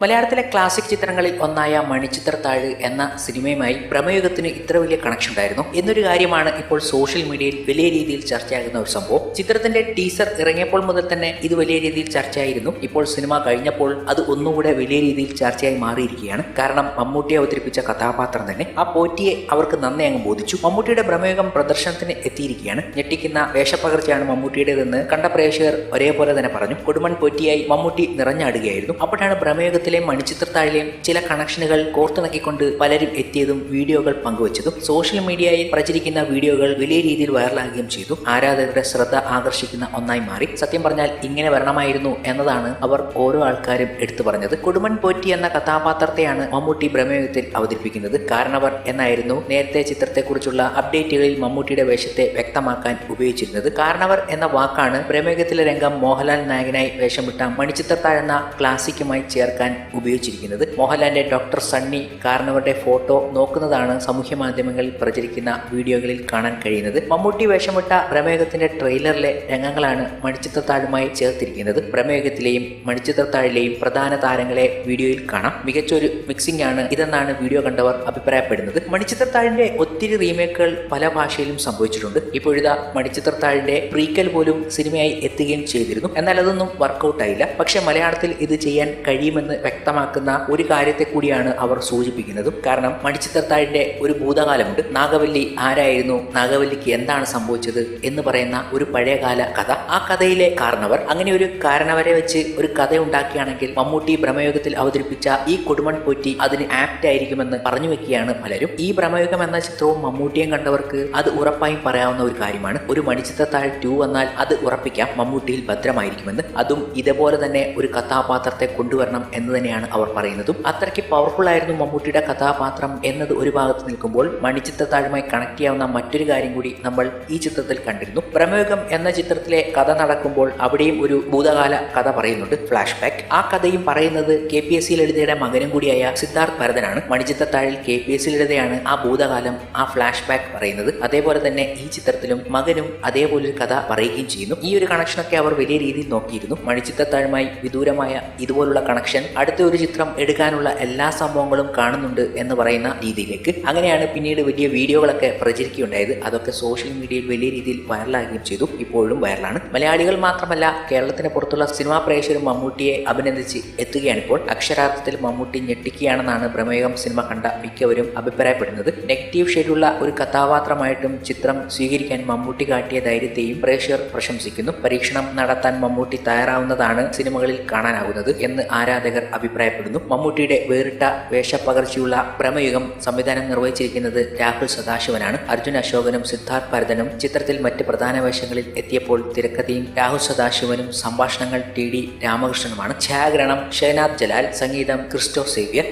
മലയാളത്തിലെ ക്ലാസിക് ചിത്രങ്ങളിൽ ഒന്നായ മണിച്ചിത്രത്താഴ് എന്ന സിനിമയുമായി പ്രമേയുഗത്തിന് ഇത്ര വലിയ കണക്ഷൻ ഉണ്ടായിരുന്നു എന്നൊരു കാര്യമാണ് ഇപ്പോൾ സോഷ്യൽ മീഡിയയിൽ വലിയ രീതിയിൽ ചർച്ചയാകുന്ന ഒരു സംഭവം. ചിത്രത്തിന്റെ ടീസർ ഇറങ്ങിയപ്പോൾ മുതൽ തന്നെ ഇത് വലിയ രീതിയിൽ ചർച്ചയായിരുന്നു. ഇപ്പോൾ സിനിമ കഴിഞ്ഞപ്പോൾ അത് ഒന്നുകൂടെ വലിയ രീതിയിൽ ചർച്ചയായി മാറിയിരിക്കുകയാണ്. കാരണം മമ്മൂട്ടിയെ അവതരിപ്പിച്ച കഥാപാത്രം തന്നെ ആ പോറ്റിയെ അവർക്ക് നന്നേ അങ്ങ് ബോധിച്ചു. മമ്മൂട്ടിയുടെ പ്രമേയുഗം പ്രദർശനത്തിന് എത്തിയിരിക്കുകയാണ്. ഞെട്ടിക്കുന്ന വേഷപ്പകർച്ചയാണ് മമ്മൂട്ടിയുടേതെന്ന് കണ്ട പ്രേക്ഷകർ ഒരേപോലെ തന്നെ പറഞ്ഞു. കൊടുമൺ പോറ്റിയായി മമ്മൂട്ടി നിറഞ്ഞാടുകയായിരുന്നു. അപ്പോഴാണ് പ്രമേയുഗത്തിൽ മണിച്ചിത്രത്താഴിലെയും ചില കണക്ഷനുകൾ കോർത്തിണക്കിക്കൊണ്ട് പലരും എത്തിയതും വീഡിയോകൾ പങ്കുവച്ചതും. സോഷ്യൽ മീഡിയയിൽ പ്രചരിക്കുന്ന വീഡിയോകൾ വലിയ രീതിയിൽ വൈറലാകുകയും ചെയ്തു. ആരാധകരുടെ ശ്രദ്ധ ആകർഷിക്കുന്ന ഒന്നായി മാറി. സത്യം പറഞ്ഞാൽ ഇങ്ങനെ വരണമായിരുന്നു എന്നതാണ് അവർ ഓരോ ആൾക്കാരും എടുത്തു പറഞ്ഞത്. കൊടുമൺ പോറ്റി എന്ന കഥാപാത്രത്തെയാണ് മമ്മൂട്ടി പ്രമേയത്തിൽ അവതരിപ്പിക്കുന്നത്. കാരണവർ എന്നായിരുന്നു നേരത്തെ ചിത്രത്തെക്കുറിച്ചുള്ള അപ്ഡേറ്റുകളിൽ മമ്മൂട്ടിയുടെ വേഷത്തെ വ്യക്തമാക്കാൻ ഉപയോഗിച്ചിരുന്നത്. കാരണവർ എന്ന വാക്കാണ് പ്രമേയത്തിലെ രംഗം മോഹൻലാൽ നായകനായി വേഷമിട്ട മണിച്ചിത്രത്താഴ് എന്ന ക്ലാസിക്കുമായി ചേർക്കാൻ ഉപയോഗിച്ചിരിക്കുന്നത്. മോഹൻലാലിന്റെ ഡോക്ടർ സണ്ണി കാരണവരുടെ ഫോട്ടോ നോക്കുന്നതാണ് സാമൂഹ്യ മാധ്യമങ്ങളിൽ പ്രചരിക്കുന്ന വീഡിയോകളിൽ കാണാൻ കഴിയുന്നത്. മമ്മൂട്ടി വേഷമിട്ട പ്രമേയത്തിന്റെ ട്രെയിലറിലെ രംഗങ്ങളാണ് മണിച്ചിത്രത്താഴുമായി ചേർത്തിരിക്കുന്നത്. പ്രമേയത്തിലെയും മണിച്ചിത്രത്താഴിലെയും പ്രധാന താരങ്ങളെ വീഡിയോയിൽ കാണാം. മികച്ചൊരു മിക്സിംഗ് ആണ് ഇതെന്നാണ് വീഡിയോ കണ്ടവർ അഭിപ്രായപ്പെടുന്നത്. മണിച്ചിത്രത്താഴിന്റെ ഒത്തിരി റീമേക്കുകൾ പല ഭാഷയിലും സംഭവിച്ചിട്ടുണ്ട്. ഇപ്പോഴിതാ മണിച്ചിത്രത്താഴിന്റെ പ്രീക്വൽ പോലും സിനിമയായി എത്തുകയും ചെയ്തിരുന്നു. എന്നാൽ അതൊന്നും വർക്കൗട്ട് ആയില്ല. പക്ഷെ മലയാളത്തിൽ ഇത് ചെയ്യാൻ കഴിയുമെന്ന് വ്യക്തമാക്കുന്ന ഒരു കാര്യത്തെ കൂടിയാണ് അവർ സൂചിപ്പിക്കുന്നതും. കാരണം മണിച്ചിത്രത്താഴിന്റെ ഒരു ഭൂതകാലമുണ്ട്. നാഗവല്ലി ആരായിരുന്നു, നാഗവല്ലിക്ക് എന്താണ് സംഭവിച്ചത് എന്ന് പറയുന്ന ഒരു പഴയകാല കഥ. ആ കഥയിലെ കാരണവർ, അങ്ങനെ ഒരു കാരണവരെ വെച്ച് ഒരു കഥ ഉണ്ടാക്കുകയാണെങ്കിൽ മമ്മൂട്ടി ഭ്രമയുഗത്തിൽ അവതരിപ്പിച്ച ഈ കൊടുമൺ പോറ്റി അതിന് ആപ്റ്റ് ആയിരിക്കുമെന്ന് പറഞ്ഞു വെക്കുകയാണ് പലരും. ഈ ഭ്രമയുഗം എന്ന ചിത്രവും മമ്മൂട്ടിയും കണ്ടവർക്ക് അത് ഉറപ്പായും പറയാവുന്ന ഒരു കാര്യമാണ്. ഒരു മണിച്ചിത്രത്താഴ് 2 വന്നാൽ അത് ഉറപ്പിക്കാം മമ്മൂട്ടിയിൽ ഭദ്രമായിരിക്കുമെന്ന്. അതും ഇതേപോലെ തന്നെ ഒരു കഥാപാത്രത്തെ കൊണ്ടുവരണം എന്ന് തന്നെയാണ് അവർ പറയുന്നതും. അത്രയ്ക്ക് പവർഫുൾ ആയിരുന്നു മമ്മൂട്ടിയുടെ കഥാപാത്രം എന്നത് ഒരു ഭാഗത്ത് നിൽക്കുമ്പോൾ മണിച്ചിത്രത്താഴുമായി കണക്ട് ചെയ്യാവുന്ന മറ്റൊരു കാര്യം കൂടി നമ്മൾ ഈ ചിത്രത്തിൽ കണ്ടിരുന്നു. പ്രമേയുഗം എന്ന ചിത്രത്തിലെ കഥ നടക്കുമ്പോൾ അവിടെയും ഒരു ഭൂതകാല കഥ പറയുന്നുണ്ട്, ഫ്ലാഷ് ബാക്ക്. ആ കഥയും പറയുന്നത് KPSC ലളിതയുടെ മകനും കൂടിയായ സിദ്ധാർത്ഥ് ഭരതനാണ്. മണിച്ചിത്രത്താഴിൽ KPSC ലളിതയാണ് ആ ഭൂതകാലം, ആ ഫ്ലാഷ് ബാക്ക് പറയുന്നത്. അതേപോലെ തന്നെ ഈ ചിത്രത്തിലും മകനും അതേപോലൊരു കഥ പറയുകയും ചെയ്യുന്നു. ഈ ഒരു കണക്ഷനൊക്കെ അവർ വലിയ രീതിയിൽ നോക്കിയിരുന്നു. മണിച്ചിത്രത്താഴുമായി വിദൂരമായ ഇതുപോലുള്ള കണക്ഷൻ അടുത്ത ഒരു ചിത്രം എടുക്കാനുള്ള എല്ലാ സംഭവങ്ങളും കാണുന്നുണ്ട് എന്ന് പറയുന്ന രീതിയിലേക്ക്. അങ്ങനെയാണ് പിന്നീട് വലിയ വീഡിയോകളൊക്കെ പ്രചരിക്കുകയുണ്ടായത്. അതൊക്കെ സോഷ്യൽ മീഡിയയിൽ വലിയ രീതിയിൽ വൈറലാകുകയും ചെയ്തു. ഇപ്പോഴും വൈറലാണ്. മലയാളികൾ മാത്രമല്ല, കേരളത്തിന് പുറത്തുള്ള സിനിമാ പ്രേക്ഷകരും മമ്മൂട്ടിയെ അഭിനന്ദിച്ച് എത്തുകയാണിപ്പോൾ. അക്ഷരാർത്ഥത്തിൽ മമ്മൂട്ടി ഞെട്ടിക്കുകയാണെന്നാണ് പ്രമേയം സിനിമ കണ്ട മിക്കവരും അഭിപ്രായപ്പെടുന്നത്. നെഗറ്റീവ് ഷെയ്ഡുള്ള ഒരു കഥാപാത്രമായിട്ടും ചിത്രം സ്വീകരിക്കാൻ മമ്മൂട്ടി കാട്ടിയ ധൈര്യത്തെയും പ്രേക്ഷകർ പ്രശംസിക്കുന്നു. പരീക്ഷണം നടത്താൻ മമ്മൂട്ടി തയ്യാറാവുന്നതാണ് സിനിമകളിൽ കാണാനാകുന്നത് എന്ന് ആരാധകർ അഭിപ്രായപ്പെടുന്നു. മമ്മൂട്ടിയുടെ വേറിട്ട വേഷപ്പകർച്ചയുള്ള പ്രമേയുഗം സംവിധാനം നിർവഹിച്ചിരിക്കുന്നത് രാഹുൽ സദാശിവനാണ്. അർജുൻ അശോകനും സിദ്ധാർത്ഥ് ഭരതനും ചിത്രത്തിൽ മറ്റ് പ്രധാന വേഷങ്ങളിൽ എത്തിയപ്പോൾ തിരക്കഥയും രാഹുൽ സദാശിവനും, സംഭാഷണങ്ങൾ TD രാമകൃഷ്ണനുമാണ്. ഛായാഗ്രഹണം ഷെഹനാദ് ജലാൽ, സംഗീതം ക്രിസ്റ്റോ സേവ്യർ.